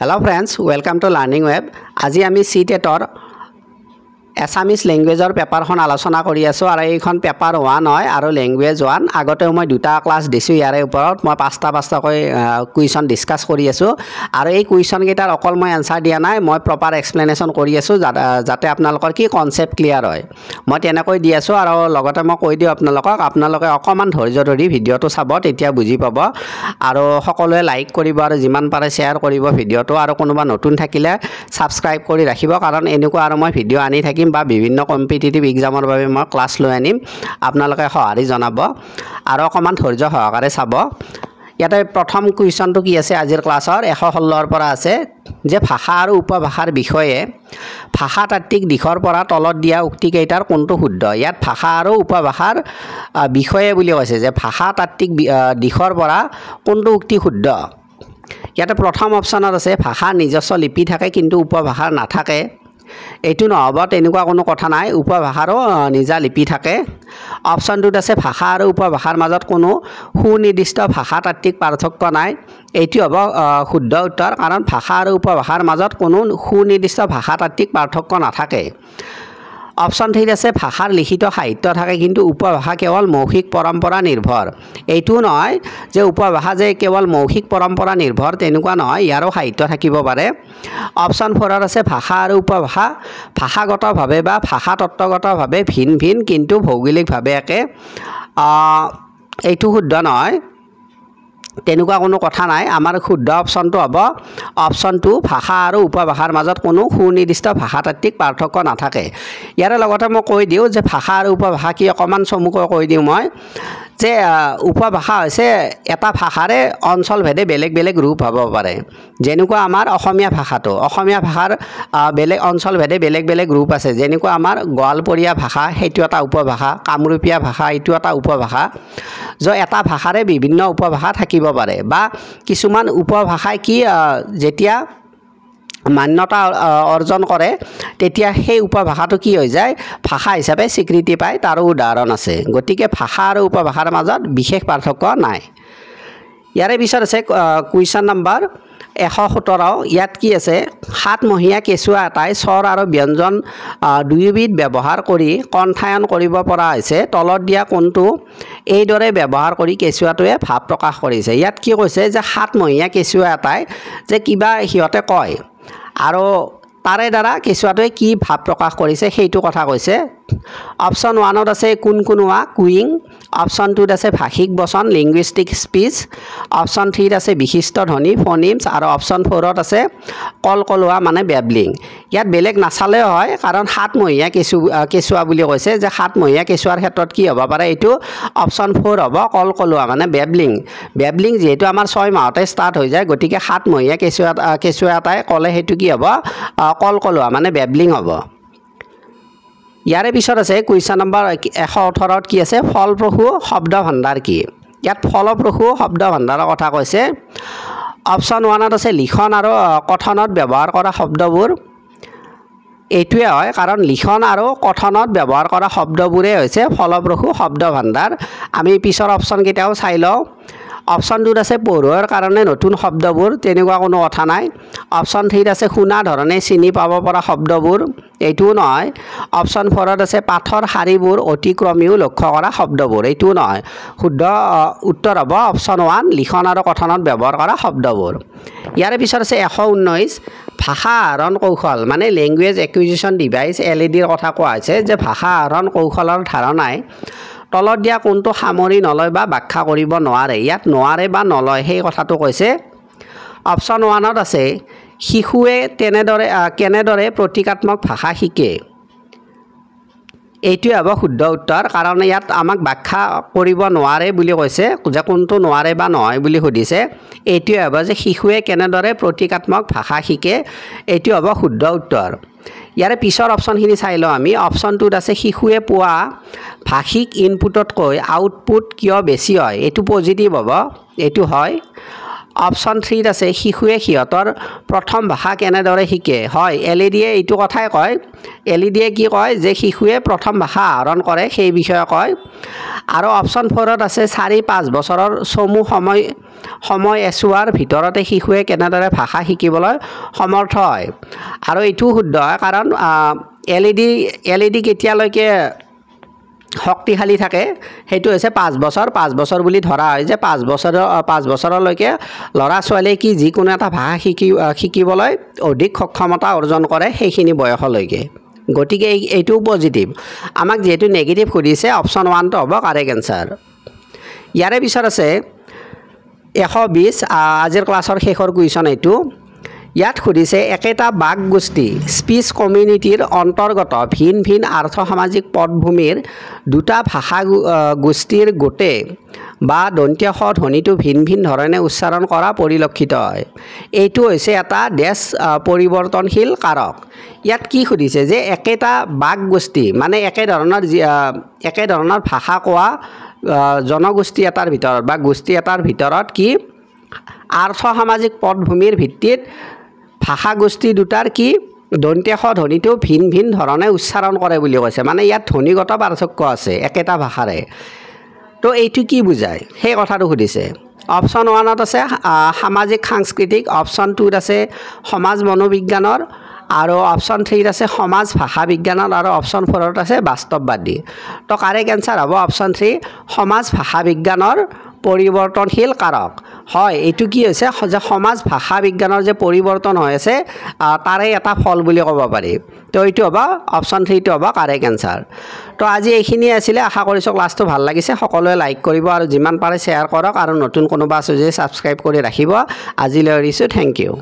Hello friends, welcome to Learning Web. আজি আমি CTET Assamese ল্যাঙ্গুৱেজৰ পেপাৰখন আলোচনা কৰি আছো আৰু এইখন পেপাৰ 1 হয় আৰু ল্যাঙ্গুৱেজ 1 আগতে মই দুটা ক্লাছ দিছো ইয়াৰ ওপৰত মই পাঁচটাকৈ কুৱেশ্যন ডিসকাস কৰি আছো আৰু এই কুৱেশ্যন কেইটাৰ অকল মই আনসাৰ দিয়া নাই মই প্ৰপাৰ এক্সপ্লেনেশ্যন কৰি আছো যাতে আপোনালোকৰ কি কনসেপ্ট ক্লিয়াৰ হয় মই তেনেকৈ দি আছো আৰু লগতে মই কৈ দিও আপোনালোকে অকমান ধৈৰ্য ধৰি ভিডিওটো চাব তেতিয়া বুজি পাব আৰু সকলোৱে লাইক কৰিব আৰু যিমান পাৰে শেয়াৰ কৰিব ভিডিওটো আৰু কোনোবা নতুন থাকিলে সাবস্ক্ৰাইব কৰি ৰাখিব কাৰণ এনেকুৱা আৰু মই ভিডিও আনি থাকিম বা বিভিন্ন কম্পিটিটিভ এক্সামৰ বাবে মই ক্লাছ লৈ আনিম আপোনালোকে সহাৰি জনাব আৰু অকমান ধৈৰ্য সহকাৰে চাব ইয়াতে প্ৰথম কুৱেশ্যনটো কি আছে আজিৰ ক্লাছৰ 116 ৰ পৰা আছে যে ভাষা আৰু উপভাষাৰ বিষয়ে ভাষাতাত্ত্বিক দিশৰ পৰা তলত দিয়া উক্তি কেইটাৰ কোনটো শুদ্ধ ইয়াত ভাষা আৰু উপভাষাৰ বিষয়ে বুলি কৈছে যে ভাষাতাত্ত্বিক দিশৰ পৰা কোনটো উক্তি শুদ্ধ ইয়াতে প্ৰথম অপচনত আছে ভাষা নিজস্ব লিপি থাকে কিন্তু উপভাষাৰ নাথাকে এইটো নহব তেনেকুৱা কোনো কথা নাই উপভাষাৰো নিজা লিপি থাকে অপচনটোত আছে ভাষা আৰু উপভাষাৰ মাজত কোনো সুনিৰ্দিষ্ট ভাষাতাত্ত্বিক পাৰ্থক্য নাই এইটো হ'ব শুদ্ধ উত্তৰ কাৰণ ভাষা আৰু উপভাষাৰ মাজত কোনো সুনিৰ্দিষ্ট ভাষাতাত্ত্বিক পাৰ্থক্য নাথাকে অপচন 3 আছে ভাষাৰ লিখিত সাহিত্য থাকে কিন্তু উপভাষা কেৱল মৌখিক পৰম্পৰা নিৰ্ভৰ এইটো নহয় যে উপভাষা যে কেৱল মৌখিক পৰম্পৰা নিৰ্ভৰ তেনেকুৱা নহয় ইয়াৰো সাহিত্য থাকিব পাৰে অপচন 4 আছে ভাষা আৰু উপভাষা ভাষাগতভাৱে বা ভাষাতত্ত্বগতভাৱে ভিন কিন্তু ভৌগোলিকভাৱে একে এইটো শুদ্ধ নহয় তেনেকুৱা কোনো কথা নাই আমাৰ শুদ্ধ অপচনটো হ'ব অপচন 2 ভাষা আৰু উপভাষাৰ মাজত কোনো সুনিৰ্দিষ্ট ভাষাতাত্ত্বিক পাৰ্থক্য নাথাকে ইয়াৰ লগতে মই কৈ দিও যে ভাষা আৰু উপভাষা কি অকমান চমুকৈ কৈ দিও মই যে উপভাষা হৈছে এটা ভাষাৰে অঞ্চলভেদে বেলেগ ৰূপ হ'ব পাৰে যেনেকুৱা আমাৰ অসমীয়া ভাষাৰ বেলেগ অঞ্চলভেদে বেলেগ ৰূপ আছে যেনেকুৱা আমাৰ গোৱালপৰীয়া ভাষা সেইটো এটা উপভাষা কামৰূপীয়া ভাষা এইটো এটা উপভাষা যে এটা ভাষাৰে বিভিন্ন উপভাষা থাকিব পাৰে বা কিছুমান উপভাষাই কি যেতিয়া মান্যতা অৰ্জন কৰে তেতিয়া সেই উপভাষাটো কি হৈ যায় ভাষা হিচাপে স্বীকৃতি পায় তাৰ উদাহৰণ আছে গতিকে ভাষা আৰু উপভাষাৰ মাজত বিশেষ পাৰ্থক্য নাই ইয়াৰে পিছত আছে কুৱেশ্যন নম্বৰ 117 ইয়াত কি আছে 7 মহীয়া কেঁচুৱা এটাই স্বৰ আৰু ব্যঞ্জন দুয়োবিধ ব্যৱহাৰ কৰি কণ্ঠায়ন কৰিব পৰা হৈছে তলত দিয়া কোনটো এইদৰে ব্যৱহাৰ কৰি কেঁচুৱাটোৱে ভাৱ প্ৰকাশ কৰিছে ইয়াত কি কৈছে যে 7 মহীয়া কেঁচুৱা এটাই যে কিবা হিয়তে কয় আৰু তাৰে দ্বাৰা কেঁচুৱাটোৱে কি ভাৱ প্ৰকাশ কৰিছে সেইটো কথা কৈছে অপচন 1ত আছে কুনকুনোৱা কুইং অপচন 2ত আছে ভাষিক বচন লিংগুইষ্টিক স্পিচ অপচন 3ত আছে বিশিষ্ট ধ্বনি ফনিমছ আৰু অপচন 4ত আছে কলকলোৱা মানে বেবলিং ইয়াত বেলেগ নাচালেও হয় কাৰণ 7 মহীয়া কেঁচুৱা বুলি কৈছে যে 7 মহীয়া কেঁচুৱাৰ ক্ষেত্ৰত কি হ'ব পাৰে এইটো অপচন 4 হ'ব কলকলোৱা মানে বেবলিং যেহেতু আমাৰ 6 মাহতে ষ্টাৰ্ট হৈ যায় গতিকে 7 মহীয়া কেঁচুৱা এটাই ক'লে সেইটো কি হ'ব কলকলোৱা মানে বেবলিং হ'ব ইয়াৰে পিছত আছে কুৱেশ্যন নম্বৰ 118ত কি আছে ফলপ্ৰসূ শব্দ ভাণ্ডাৰ কি ইয়াত ফলপ্ৰসূ শব্দ ভাণ্ডাৰৰ কথা কৈছে অপচন 1ত আছে লিখন আৰু কথনত ব্যৱহাৰ কৰা শব্দবোৰ এইটোৱে হয় কাৰণ লিখন আৰু কথনত ব্যৱহাৰ কৰা শব্দবোৰে হৈছে ফলপ্ৰসূ শব্দ ভাণ্ডাৰ আমি পিছৰ অপচন কেইটাও চাই লওঁ অপচন 2ত আছে পঢ়ুৱাৰ কাৰণে নতুন শব্দবোৰ তেনেকুৱা কোনো কথা নাই অপচন 3ত আছে শুনা ধৰণে চিনি পাব পৰা শব্দবোৰ এইটোও নহয় অপচন 4ত আছে পাঠৰ শাৰীবোৰ অতিক্ৰমিও লক্ষ্য কৰা শব্দবোৰ এইটোও নহয় শুদ্ধ উত্তৰ হ'ব অপচন 1 লিখন আৰু কথনত ব্যৱহাৰ কৰা শব্দবোৰ ইয়াৰে পিছত আছে 119 ভাষা আহৰণ কৌশল মানে ল্যাঙ্গুৱেজ একুইজিশ্যন ডিভাইচ LADৰ কথা কোৱা হৈছে যে ভাষা আহৰণ কৌশলৰ ধাৰণাই তলত দিয়া কোনটো সামৰি নলয় বা ব্যাখ্যা কৰিব নোৱাৰে ইয়াত নোৱাৰে বা নলয় সেই কথাটো কৈছে অপচন 1ত আছে শিশুৱে কেনেদৰে প্ৰতীকাত্মক ভাষা শিকে এইটোৱে হ'ব শুদ্ধ উত্তৰ কাৰণ ইয়াত আমাক ব্যাখ্যা কৰিব নোৱাৰে বুলি কৈছে যে কোনটো নোৱাৰে বা নহয় বুলি সুধিছে এইটোৱে হ'ব যে শিশুৱে কেনেদৰে প্ৰতীকাত্মক ভাষা শিকে এইটো হ'ব শুদ্ধ উত্তৰ ইয়াৰে পিছৰ অপচনখিনি চাই লওঁ আমি অপচন 2ত আছে শিশুৱে পোৱা ভাষিক ইনপুটতকৈ আউটপুট কিয় বেছি হয় এইটো পজিটিভ হ'ব এইটো হয় অপশ্যন 3 আছে শিশুৱে সিহঁতৰ প্ৰথম ভাষা কেনেদৰে শিকে হয় এলইডিয়ে এইটো কথাই কয় এলইডিয়ে কি কয় যে শিশুৱে প্ৰথম ভাষা আহৰণ কৰে সেই বিষয়ে কয় আৰু অপশ্যন 4ত আছে 4-5 বছৰৰ চমু সময় এছোৱাৰ ভিতৰতে শিশুৱে কেনেদৰে ভাষা শিকিবলৈ সমৰ্থ হয় আৰু এইটো শুদ্ধ হয় কাৰণ এলইডি কেতিয়ালৈকে শক্তিশালী থাকে সেইটো হৈছে 5 বছৰ বুলি ধৰা হয় যে 5 বছৰলৈকে ল'ৰা ছোৱালীয়ে কি যিকোনো এটা ভাষা শিকিবলৈ অধিক সক্ষমতা অৰ্জন কৰে সেইখিনি বয়সলৈকে গতিকে এইটো পজিটিভ আমাক যেহেতু নেগেটিভ সুধিছে অপশ্যন 1টো হ'ব কাৰেক্ট এনসাৰ ইয়াৰে পিছত আছে 120 আজিৰ ক্লাছৰ শেষৰ কুৱেশ্যন এইটো ইয়াত সুধিছে একেটা বাক গোষ্ঠী স্পিচ কমিউনিটিৰ অন্তৰ্গত ভিন ভিন আৰ্থ সামাজিক পটভূমিৰ দুটা ভাষা গোষ্ঠীৰ গোটে বা দন্তীয় স ধ্বনিটো ভিন ভিন ধৰণে উচ্চাৰণ কৰা পৰিলক্ষিত হয় এইটো হৈছে এটা দেশ পৰিৱৰ্তনশীল কাৰক ইয়াত কি সুধিছে যে একেটা বাক গোষ্ঠী মানে একে ধৰণৰ ভাষা কোৱা জনগোষ্ঠী এটাৰ ভিতৰত বা গোষ্ঠী এটাৰ ভিতৰত কি আৰ্থ সামাজিক পটভূমিৰ ভিত্তিত ভাষা গোষ্ঠী দুটাৰ কি দন্তীয় স ধ্বনিটো ভিন ভিন ধৰণে উচ্চাৰণ কৰে বুলি কৈছে মানে ইয়াত ধ্বনিগত পাৰ্থক্য আছে একেটা ভাষাৰে তো এইটো কি বুজায় সেই কথাটো সুধিছে অপশ্যন 1ত আছে সামাজিক সাংস্কৃতিক অপশ্যন 2ত আছে সমাজ মনোবিজ্ঞানৰ আৰু অপশ্যন 3ত আছে সমাজ ভাষা বিজ্ঞানৰ আৰু অপশ্যন 4ত আছে বাস্তৱবাদী তো কাৰেক্ট এনসাৰ হ'ব অপশ্যন 3 সমাজ ভাষা বিজ্ঞানৰ পৰিৱৰ্তনশীল কাৰক হয় এইটো কি হৈছে যে সমাজ ভাষা বিজ্ঞানৰ যে পৰিৱৰ্তন হৈ আছে তাৰে এটা ফল বুলি ক'ব পাৰি তো এইটো হ'ব অপশ্যন 3টো হ'ব কাৰেক্ট এনসাৰ তো আজি এইখিনি আছিলে আশা কৰিছোঁ ক্লাছটো ভাল লাগিছে সকলোৱে লাইক কৰিব আৰু যিমান পাৰে শ্বেয়াৰ কৰক আৰু নতুন কোনোবা আছে যদি ছাবস্ক্ৰাইব কৰি ৰাখিব আজিলৈ এৰিছোঁ থেংক ইউ